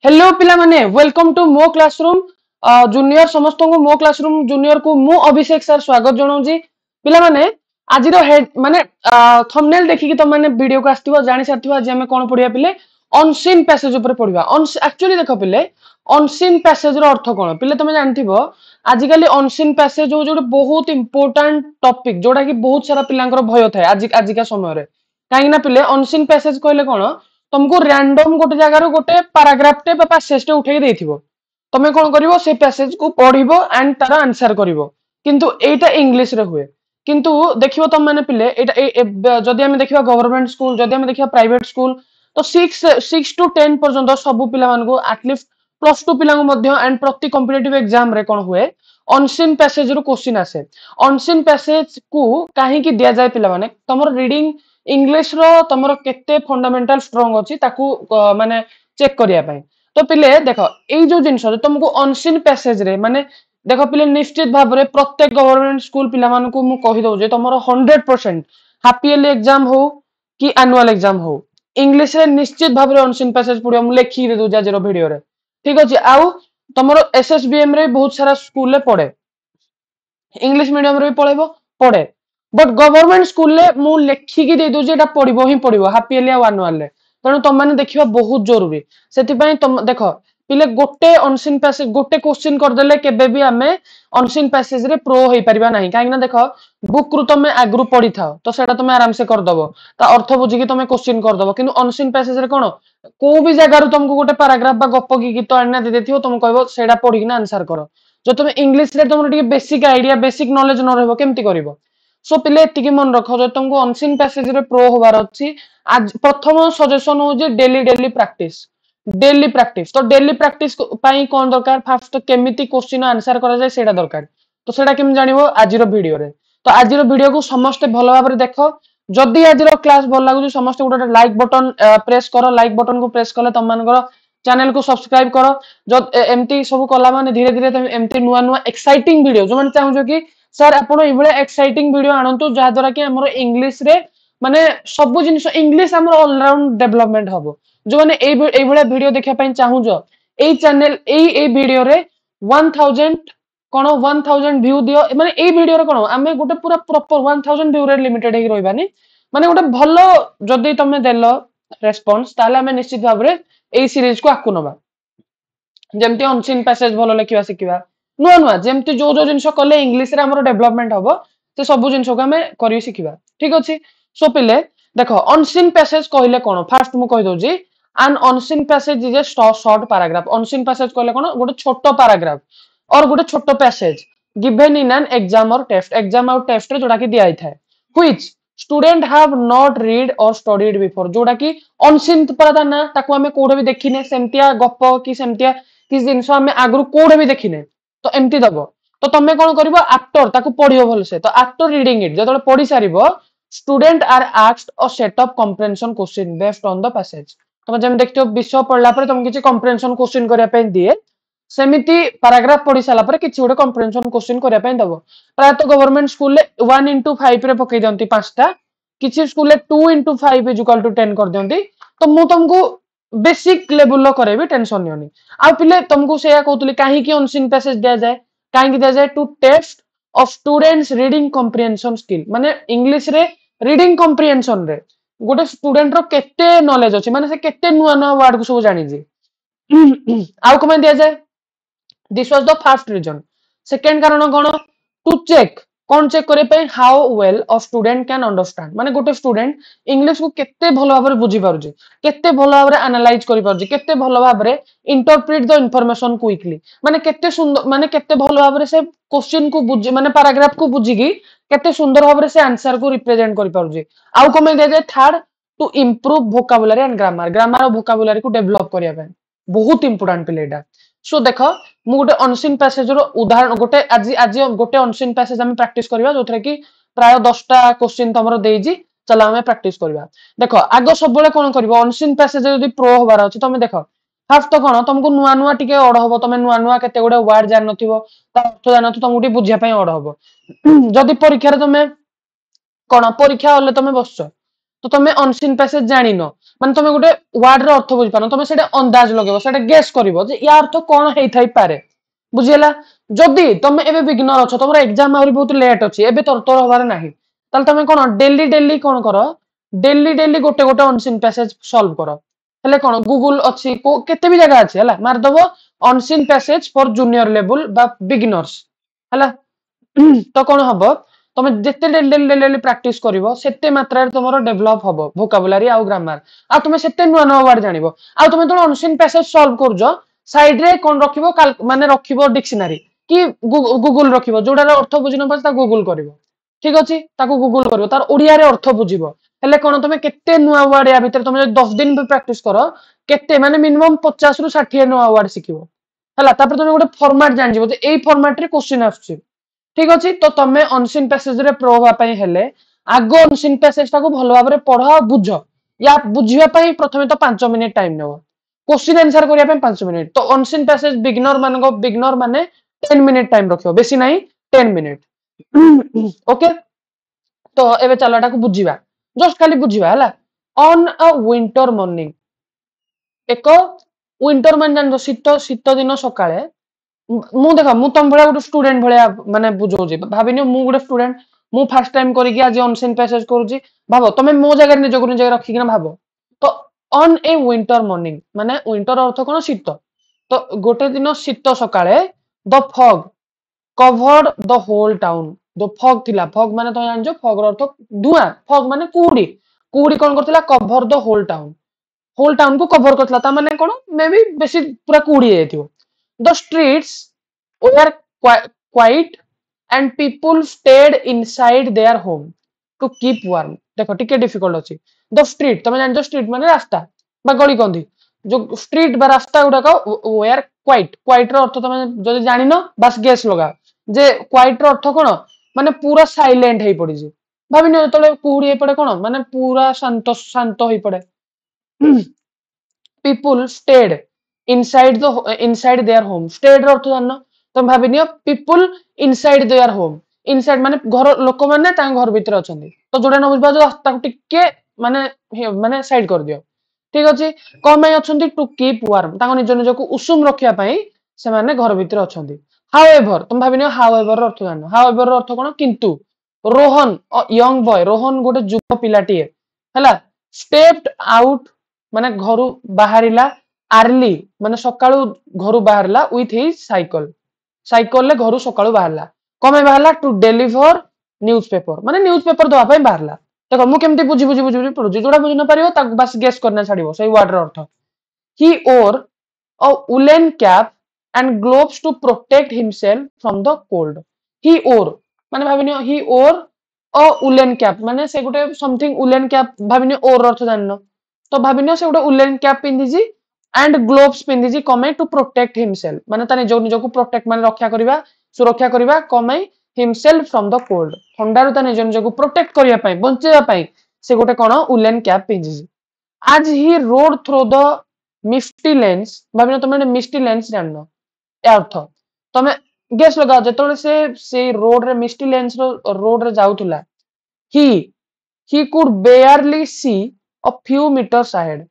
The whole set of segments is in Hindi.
हेलो पिला माने वेलकम टू मो क्लासरूम जूनियर समस्त को मो क्लासरूम जूनियर को मु अभिषेक सर स्वागत जनाऊँ पिला माने आज हेड माने थंबनेल देखिकी तुम माने वीडियो को आस्थिबो जानि सारथिबो आज हम कोन पढिया पिले अनसीन पैसेज ऊपर पढिबा एक्चुअली देखो पिले अनसीन पैसेज रो अर्थ कोन पिले तुम जानथिबो आजिकली अनसीन पैसेज जो जोटे बहुत इंपोर्टेंट टॉपिक जोटा कि बहुत सारा पिलांकर भय थाए आजिका समय रे काहे ना पिले अनसीन पैसेज कहले कोन तुमको रैंडम गोटे जगार गोटे पाराग्राफ टे पैसेज टे उठे देथिबो तमे कोन करिवो से पैसेज को पढिबो एंड तार आंसर करिवो किंतु एटा इंग्लिश रे हुए किंतु देखिबो तुम माने पिले एटा जदी हम देखिबा गवर्नमेंट स्कूल जदी हम देखिबा प्राइवेट स्कूल तो 6 टू 10 पर्यंत सब पिला मान को एटलीस्ट +2 पिला एंड प्रति कॉम्पिटिटिव एग्जाम रे कोन हुए अनसीन पैसेज रो क्वेश्चन आसे अनसीन पैसेज को काहे की दिया जाय पिला माने तमरो रीडिंग इंग्लिश रो तमरो केते फंडामेंटल स्ट्रांग अछि ताकू माने चेक करिया पई तो पिले देखो एई जो जिंस तुमको अनसीन पैसेज रे माने देखो पिले निश्चित भाव रे प्रत्येक गवर्नमेंट स्कूल पिला मान को मु कहि दउ जे तमरो 100% हाफ ईयरली एग्जाम हो कि एनुअल एग्जाम हो इंग्लिश रे निश्चित भाव रे अनसीन पैसेज पढियो मु लेखि रे दउ जाजरो वीडियो रे ठीक अछि आउ तमरो एसएसबीएम रे बहुत सारा स्कूल ले पढे इंग्लिश मीडियम रे पढेबो पढे बट गवर्नमेंट स्कूल ले मु लेखिकी दे दउ जे एटा पढिबो ही पढिबो हाफ ईयरली आ एनुअल ले तेणु तुम मैंने देखा बहुत जरूरी से तुम देख पिले गोटे अनसीन पैसेज गोटे क्वेश्चन करदेले केबे भी आमे अनसीन पैसेज रे प्रो होई परिबा नाही काहे ना देख बुक रु तुम आगरु पढी थाओ तो सेटा तुम आराम से कर दबो ता अर्थ बुझी कि तुम क्वेश्चन कर दबो किंतु अनसीन पैसेज रे कोन को भी जगह रु तुमको गोटे पैराग्राफ बा गप की गीत आना दे देथियो तुम कहबो सेटा पढी ना आंसर करो जो तुम इंग्लिश रे तुम टिके बेसिक आईडिया बेसिक नॉलेज न रहबो केमति करिवो सो पिले एतिकी मन रख जो तुमको अनसीन पैसेज रे प्रो होबार अछि आज प्रथम सजेशन हो जे डेली प्रैक्टिस तो डेली प्रैक्टिस पई कोन दरकार फास्ट तो केमिति क्वेश्चन आंसर करा जाय सेटा दरकार तो सेटा केम जानिबो आजिरो वीडियो रे तो आजिरो वीडियो को समस्त भलो भाबरे देखो जदी आजिरो क्लास भल लागु समस्त गोटे लाइक बटन प्रेस करो लाइक बटन को प्रेस करले तुम मानकर चैनल को सब्सक्राइब करो जो एमती सब कला माने धीरे धीरे तुम एमती नुवा नुवा एक्साइटिंग वीडियो जो माने चाहू कि सर आपण इबळे एक्साइटिंग वीडियो आणंतु जहा द्वारा कि हमर इंग्लिश रे माने सब जिनिस इंग्लिश हमर ऑलराउंड डेवलपमेंट हबो जो माने एई बळे वीडियो देखा पई चाहू जो एई चैनल एई वीडियो रे 1000 कोन 1000 व्यू दियो माने एई वीडियो रे कोन हमें गोटे पूरा प्रॉपर 1000 व्यू रे लिमिटेड हे रहबानी माने गोटे भलो जदी तमे देलो रेस्पॉन्स ताले हमें निश्चित भाव रे एई सीरीज को आकु नबा जेमती अनसीन पैसेज भलो लेखिबा सिकिबा नुआ नुआ जेमती जो जो जिंस कले इंग्लिश रे हमर डेवलपमेंट हबो से सब जिंस को हमें करि सिकिबा ठीक अछि सो पिले देखो अनसीन पैसेज कहले कोन फास्ट मु कहि दउ जी an unseen passage is a short paragraph unseen passage कहले कोन गोटे छोटो पैराग्राफ और गोटे छोटो passage given in an exam or test रे जोडा कि दिया थाए which student have not read or studied before जोडा कि अनसीन परादा ना ताको हमें कोडे भी देखिने सेमतिया गप कि सेमतिया कि जिंस हमें आगरु कोडे भी देखिने तो एमती दबो तो तमे कोन करबो आफ्टर ताको पढियो भल से तो आफ्टर रीडिंग इट जतले पढी सारिबो student are asked a set of comprehension question based on the passage तुम जेम देखियो विषय पढला पर तुम किछि कंप्रेहेंशन क्वेश्चन करिया पे दिए सेमिति पैराग्राफ पढी साला पर किछि गोटे कंप्रेहेंशन क्वेश्चन करिया पे दबो प्राय तो गवर्नमेंट स्कूल ले 1/5 रे पकई दंती पांचटा किछि स्कूल ले 2/5 = 10 कर दंती तो मु तुमको बेसिक लेवल लो करेबी टेंशन नियोनी आ पिले तुमको सेया कहतली काहे कि अनसीन पैसेज दिया जाय काहे कि दिया जाय to test of students reading comprehension skill माने इंग्लिश रे रीडिंग कॉम्प्रिहेंशन रे गोटे स्टूडेंट रो केते नॉलेज अछि माने से केते नुवा नुवा वर्ड को सब जानि जे आउ कमे दिया जाय this was the first reason second कारण कोन टू चेक कौन चेक करे पे how well a student can understand माने गोटे स्टूडेंट इंग्लिश को केते भलो भाबरे बुझी पारुजे केते भलो भाबरे एनालाइज करि पारुजे केते भलो भाबरे इंटरप्रेट द इंफॉर्मेशन क्विकली माने केते सुंदर माने केते भलो भाबरे से क्वेश्चन को बुझी माने पैराग्राफ को बुझीगी केते सुंदर भाबरे से आंसर को रिप्रेजेंट करि पारुजे आउ कमे दे दे third to improve vocabulary and grammar और वोकाबुलरी को डेवलप करिया पे बहुत इंपोर्टेंट प्लेटा सो देखो मु गोटे अनसीन पैसेज रो उदाहरण गोटे आज आज गोटे अनसीन पैसेज हम प्रैक्टिस करबा जोथरे कि प्राय 10टा क्वेश्चन तमरो देइजी चला हम प्रैक्टिस करबा देखो आगो सब बेले कोन करबो अनसीन पैसेज जदी प्रो होबार अछि तमे देखो फास्ट तो कोन तुमको नुआ नुआ टिके अड होबो तमे नुआ नुआ केते गोटे वर्ड जान नथिबो ता अर्थ जान नथि तुमको टी बुझिया पय अड होबो जदी परीक्षा रे तमे कोन परीक्षा होले तमे बसछ तो तुम अनसीन पैसेज जानिन माने तुम गोटे वर्ड रो अर्थ बुझी पार तुम से अंदाज लगेबो से गेस करिवो जे या अर्थ कोन हेई थाई पारे बुझिला जदी तुम एबे बिगिनर अछ तुमरा एग्जाम आउरी बहुत लेट अछि एबे तोर होबार नाही ताल तुम कोन डेली डेली कोन करो डेली डेली गोटे गोटे अनसीन पैसेज सॉल्व करो हेले कोन गूगल अछि को केते भी जगह अछि हला मार दबो unseen passage for junior level बा बिगिनर्स हला तो कोन हबो तुम जिते डेली डेली डेली प्रैक्टिस करिवो सेते मात्रा रे तुमरो डेवलप हबो वोकैबुलरी आ ग्रामर आ तुम सेते नुआ नुआ वर्ड जानिबो आ तुम तो अनसीन पैसेज सॉल्व करजो साइड रे कोन रखिबो माने रखिबो डिक्शनरी कि गूगल रखिबो जोडार अर्थ बुझिन पास ता गूगल करिवो ठीक अछि ताको गूगल करिवो तार ओडिया रे अर्थ बुझिबो हेले कोन तुम केते नुआ वर्ड या भीतर तुम 10 दिन भी प्रैक्टिस करो केते माने मिनिमम 50 रु 60 नुआ वर्ड सिखिबो हला तापर तुम गोटे फॉर्मेट जान जिवो जे एई फॉर्मेट रे क्वेश्चन आछी ठीक अछि तो तमे अनसीन पैसेज रे प्रो होवा पई हेले आगो अनसीन पैसेज ताको भलो भाबरे पढो बुझो या बुझिया पई प्रथमे तो 5 मिनिट टाइम नेबो क्वेश्चन आंसर करिया पई 5 मिनिट तो अनसीन पैसेज बिगिनर माने 10 मिनिट टाइम रखियो बेसी नाही 10 मिनिट ओके तो एबे चलाटा को बुझिबा जस्ट खाली बुझिबा हला ऑन अ विंटर मॉर्निंग एक विंटर मान जान शीत शीत दिन सकाळे मु देखा मु तुम भले गोटे स्टूडेंट भले माने बुझौजी भाबिनो मु गोटे स्टूडेंट मु फर्स्ट टाइम करिक आज अनसीन पैसेज करूजी भाबो तमे मो जगह निज को निज रखिकिना भाबो तो ऑन ए विंटर मॉर्निंग माने विंटर अर्थ कोन शीत तो गोटे दिन शीत सकाळे the fog covered the whole town the fog थिला फॉग माने तो जानजो फॉग रो अर्थ धुआं फॉग माने कुहुडी कुहुडी कोन करथिला कवर द होल टाउन को कवर करथिला ता माने कोन मे बी बेसी पूरा कुहुडी हेतियो the streets were quiet and people stayed inside their home to keep warm देखो टिके डिफिकल्ट अछि the street तमे जान जो स्ट्रीट माने रास्ता बा गली कंदी जो स्ट्रीट बा रास्ता गुडा को were quiet रो अर्थ तमे जदि जानिनो बस गेस लगा जे quiet रो अर्थ कोन माने पूरा साइलेंट हेई पड़ी जे भाबिनो तले कुहुडी हे पड़े कोन माने पूरा शांत शांत होई पड़े people stayed inside their home stayed रो अर्थ जाननो तुम भाबिनियो people inside their home inside माने घर लोक माने ता घर भीतर अछंदी तो जोडा न बुझबा जो ताको टिके माने साइड कर दियो ठीक अछि कोन में अछंदी टू कीप वार्म ता निज निज को उषुम रखिया पई से माने घर भीतर अछंदी हाउएवर तुम भाबिनियो हाउएवर रो अर्थ जाननो हाउएवर रो अर्थ कोन किंतु रोहन यंग बॉय रोहन गोटे जुव पिलाटी हला स्टेप्ड आउट माने घरु बाहरिला आर्ली माने सकाळू घरु बाहरला विथ हिज साइकल ले घरु सकाळू बाहरला कमे बाहरला टू डिलीवर न्यूज़पेपर माने न्यूज़पेपर दवा पई बाहरला देखो मु केमती बुझी पड़ुजी जोडा बुझी न पारियो ताक बस गेस करना छाडिबो सही वर्ड रो अर्थ he wore a woollen cap and gloves to protect himself from the cold he wore माने भाबिनियो ही ओर अ वुलन कैप माने से गुटे समथिंग वुलन कैप भाबिनियो ओर अर्थ जाननो तो भाबिनियो से गुटे वुलन कैप पिंदिजी एंड ग्लोव्स पिंदिजी कमे टू प्रोटेक्ट हिमसेल्फ माने ताने जो निज को प्रोटेक्ट माने रक्षा करिबा सुरक्षा करिबा कमे हिमसेल्फ फ्रॉम द कोल्ड ठंडारु ताने जो निज को प्रोटेक्ट करिया पई बंचेया पई से गुटे कोन वुलन कैप पिंदिजी आज he rode through the misty lens भाबिनो तमे मिस्टी लेंस जाननो ए अर्थ तमे गेस लगा जेतोले से रोड रे मिस्टी लेंस रोड रे जाउतुला he could barely see a few metres ahead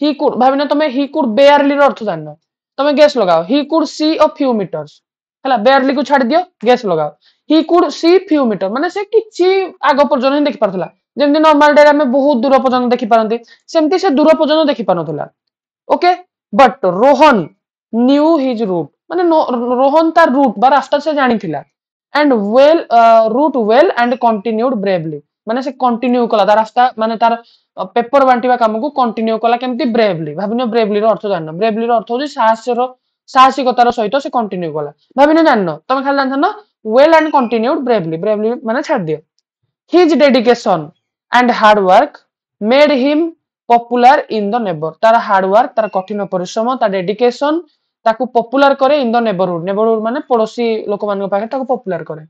he could भाबिनो तमे ही कुड बेयरली रो अर्थ जाननो तमे गेस लगाओ he could see a few meters हला बेयरली को छाड़ दियो गेस लगाओ he could see few meter माने से किछि आगो पर्यंत ही देखि परथला जेमति नॉर्मल डे में बहुत दूर पर्यंत देखि पारंती सेमति से दूर पर्यंत देखि पानथला okay but Rohan knew his route माने रोहन तार रूट बा रास्ता से जानी थिला and route well and continued bravely माने से कंटिन्यू कला तार रास्ता माने तार पेपर बांटिबा काम को कंटिन्यू कला केमती ब्रेवली भाबिनो ब्रेवली रो अर्थ जाननो ब्रेवली रो अर्थ होजी साहसिकतार सहित से कंटिन्यू कला भाबिनो जाननो तमे खाली जाननो वेल एंड कंटिन्यूड ब्रेवली माने छाड़ दियो his dedication and hard work made him popular in the neighbour तार हार्ड वर्क तार कठिन परिश्रम तार डेडिकेशन ताकू पॉपुलर करे इन द नेबरहुड माने पड़ोसी लोक मान पाखे ताकू पॉपुलर करे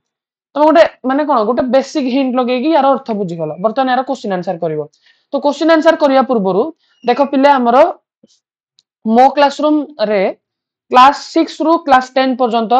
तो गोटे माने कोन गोटे बेसिक हिंट लगेगी यार अर्थ बुझी गलो बर्तमान यार क्वेश्चन आंसर करिवो तो क्वेश्चन आंसर करिया पूर्वरु देखो पिले हमरो मो क्लासरूम रे क्लास 6 रु क्लास 10 पर्यंत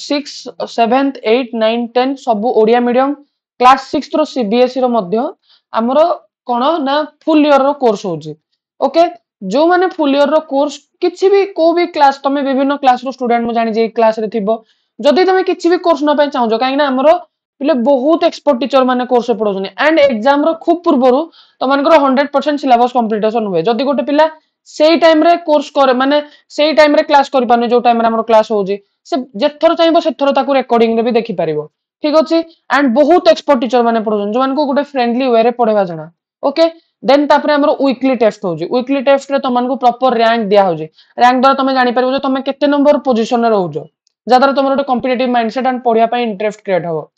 6 7th 8 9 10 सब ओडिया मीडियम क्लास 6 रो सीबीएसई रो मध्य आमर कौन ना फुल इयर रो कोर्स होची ओके जो माने फुल इयर रो कोर्स किछि भी को भी क्लास तमे विभिन्न क्लास रो स्टूडेंट मु जानि जे क्लास रे थिबो जदि तमे किछि भी कोर्स न पय चाहो काहे ना हमरो पिले बहुत एक्सपर्ट टीचर माने कोर्स पढौछन एंड एग्जाम रो खूब पूर्वरु तमनकर 100% सिलेबस कंप्लीटेशन हुए जदि गोटे पिला सेई टाइम रे कोर्स करे माने सेई टाइम रे क्लास करि पाने जो टाइम रे हमरो क्लास होउजी से जेथर चाहबो सेथर ताकू रिकॉर्डिंग रे भी देखि परिबो ठीक अछि एंड बहुत एक्सपर्ट टीचर माने पढौछन जो मानको गोटे फ्रेंडली वे रे पढेबा जणा ओके देन तापरे हमरो वीकली टेस्ट होउजी वीकली टेस्ट रे तमनको प्रॉपर रैंक दिया होउजी रैंक द्वारा तमे जानि परिबो जे तमे केते नंबर पोजीशन रे रहउजो जदार तमरो गोटे कॉम्पिटिटिव माइंडसेट एंड पढिया पय इंटरेस्ट क्रिएट हो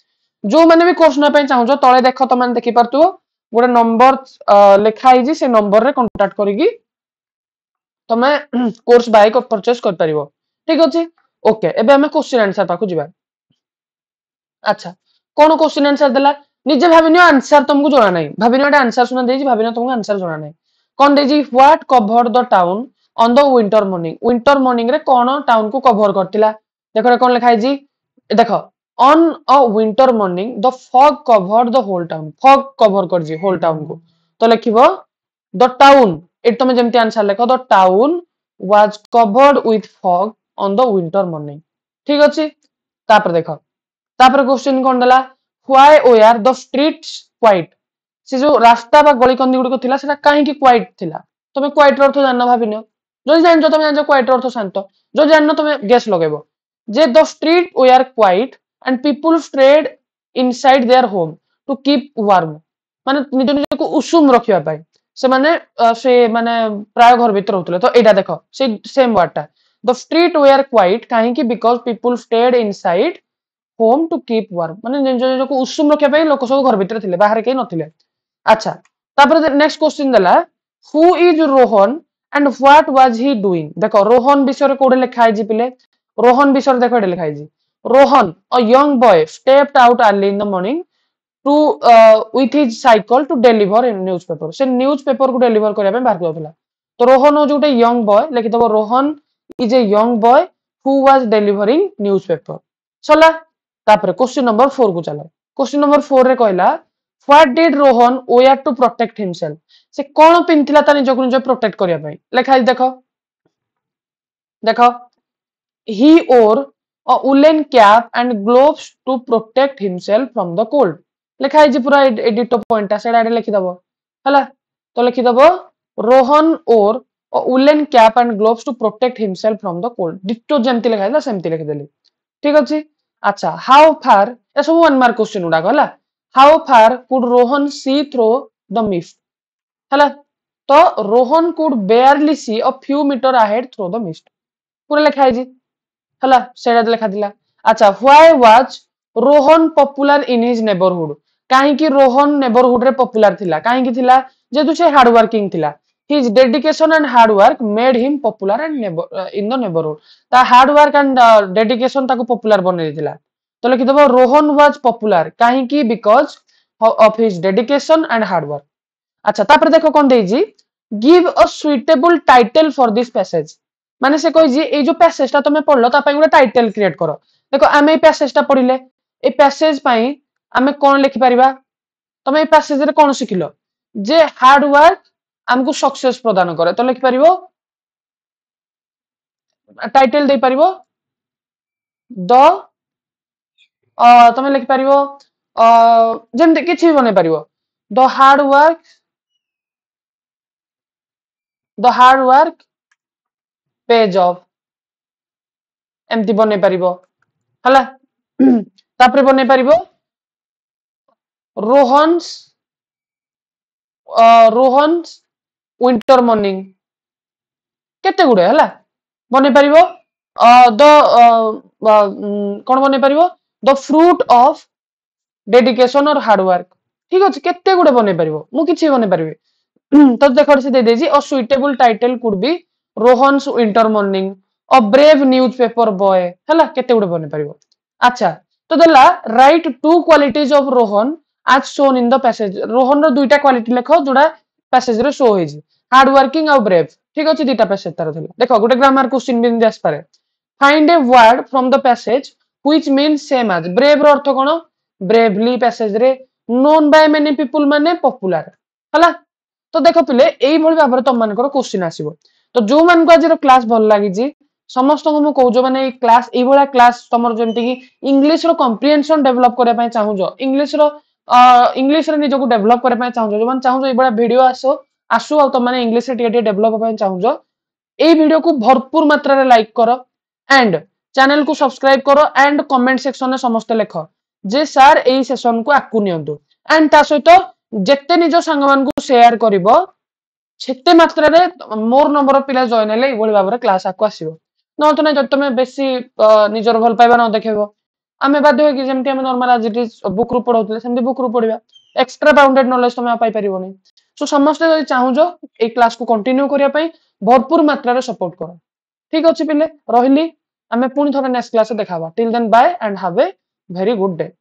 जो माने भी कोर्स न पय चाहजो तळे देखो तमे देखि परतु गोटे नंबर लिखा आइजी से नंबर रे कांटेक्ट करिगी तमे कोर्स बाय को परचेस कर परिबो ठीक अछि ओके एबे हमें क्वेश्चन आंसर पाखु जिबा अच्छा कोन क्वेश्चन आंसर देला निजे भाबिनियो आंसर तुमको जणा नै भाबिनियो एटा आंसर सुना देजी भाबिनियो तुमको आंसर जणा नै कोन देजी what covered the town on the winter morning रे कोन टाउन को कवर करतिला देखो कोन लिखा आइजी देखो on a winter morning the fog covered the whole town fog cover कर जी होल टाउन को तो लिखिबो द टाउन एट तमे जेमति आंसर लिखो the town was covered with fog on the winter morning ठीक अछि तापर देखो तापर क्वेश्चन कोन देला why were the streets quite से जो रास्ता बा गली कंदी गुडी को थिला सेटा काहे की क्वाइट थिला तमे क्वाइट रो अर्थ जानना भाबिनो जो जान जो तमे जान क्वाइट रो अर्थ शांत जो जानना तमे गेस लगेबो जे the street were quiet and people stayed inside their home to keep warm माने निज निज को उषुम रखिया पाई से माने से माने प्राय घर भीतर होतले तो एटा देखो से सेम वर्डटा द स्ट्रीट वेयर क्वाइट काहे की because people stayed inside home to keep warm माने निज निज को उषुम रखिया पाई लोक सब घर भीतर थिले बाहर के नथिले अच्छा तापर नेक्स्ट क्वेश्चन देला who is Rohan and what was he doing देखो रोहन विषय रे कोडे लिखा है जी पिले रोहन विषय देखो एडे लिखा है जी Rohan a young boy stepped out early in the morning to with his cycle to deliver in newspaper से न्यूज़पेपर को डिलीवर करिया बाहर जाउथला तो रोहन हो जोटे यंग बॉय लिखि दबो Rohan is a young boy who was delivering newspaper चला तापर क्वेश्चन नंबर 4 को चला क्वेश्चन नंबर 4 रे कहला what did Rohan wear to protect himself से कोन पिनथिला ता निजको निज प्रोटेक्ट करिया पई लिखा है देखो देखो ही ओर a woolen cap and gloves to protect himself from the cold लिखा है जी पूरा एडिट पॉइंट सेडा एडे लिखि दबो हला तो लिखि दबो रोहन और a woolen cap and gloves to protect himself from the cold ditto जेमति लिखा है सेमति लिखि देली ठीक अछि अच्छा हाउ फार ए सब वन मार्क क्वेश्चन उडा गला how far could Rohan see through the mist हला तो Rohan could barely see a few meter ahead through the mist पूरा लिखा है जी हला सेडा लिखा दिला अच्छा why was Rohan popular in his neighbourhood काहे की रोहन नेबरहुड रे पॉपुलर थिला काहे की थिला जेतु से हार्ड वर्किंग थिला his dedication and hard work made him popular and in the neighbourhood ता हार्ड वर्क एंड डेडिकेशन ताको पॉपुलर बने दिला तो लिखि दबो रोहन वाज पॉपुलर काहे की because of his dedication and hard work अच्छा तापर देखो कोन देजी give a suitable title for this passage माने से कहि जी ए जो पैसेज ता तमे पढलो ता पय गुडा टाइटल क्रिएट करो देखो आमे ए पैसेज ता पढिले ए पैसेज पय आमे कोन लिखि परिबा तमे ए पैसेज रे कोन सिखिलो जे हार्ड वर्क हमको सक्सेस प्रदान करे तो लिखि परिबो टाइटल दे परिबो द तमे लिखि परिबो जेमते किछि बने परिबो the hard work page of एमती बने परिबो हला तापरे बने परिबो रोहन्स विंटर मॉर्निंग केते गुडे हला बने परिबो द कोन बने परिबो द फ्रूट ऑफ डेडिकेशन और हार्ड वर्क ठीक अछि केते गुडे बने परिबो मु किछि बने परिबे तो देखो से दे देजी a suitable title could be Rohan's winter morning a brave newspaper boy हला केते गुडे बने परिबो अच्छा तो देला write two qualities of Rohan as shown in the passage Rohan रो दुईटा क्वालिटी लेखो जोडा पैसेज रे शो होई जी हार्ड वर्किंग और ब्रेव ठीक अछि दुईटा पैसेज तार देला देखो गोटे ग्रामर क्वेश्चन बिन देस पारे find a word from the passage which means same as brave रो अर्थ कोन ब्रेवली पैसेज रे known by many people माने popular हला तो देख पिले एई भली भाबरे तुम मानकर क्वेश्चन आसीबो तो जो मान को आज क्लास भल लागि जी समस्त को मु कहू जो माने क्लास एई भला क्लास तमर जेमति कि इंग्लिश रो कॉम्प्रिहेंशन डेवलप करे पय चाहू जो इंग्लिश रे निजो को डेवलप करे पय चाहू जो मान चाहू जो एई भला वीडियो आसु आ तुम माने इंग्लिश रे टिके डेवलप पय चाहू जो एई वीडियो को भरपूर मात्रा रे लाइक करो एंड चैनल को सब्सक्राइब करो एंड कमेंट सेक्शन में समस्त लेख जे सर एई सेशन को आकु नियंतु एंड ता सहित जेते निज संग मान को शेयर करिवो सेते मात्रा रे मोर नंबर पिला जॉइन हेले एभली भाबरे क्लास आकु आसीबो न तो नै जत तमे बेसी निजर भल पाइबा न देखैबो आमे बाध्य हो कि जेमति आमे नॉर्मल आज इट इज बुक रु पढौतले सेमति बुक रु पढिबा एक्स्ट्रा बाउंडेड नॉलेज तमे पाई परिबोनी सो समस्त जदि चाहू जो ए क्लास को कंटिन्यू करिया पई भरपूर मात्रा रे सपोर्ट करो ठीक अछि पिले रहिली आमे पुनी थोड़ा नेक्स्ट क्लास देखा till then bye and have a very good day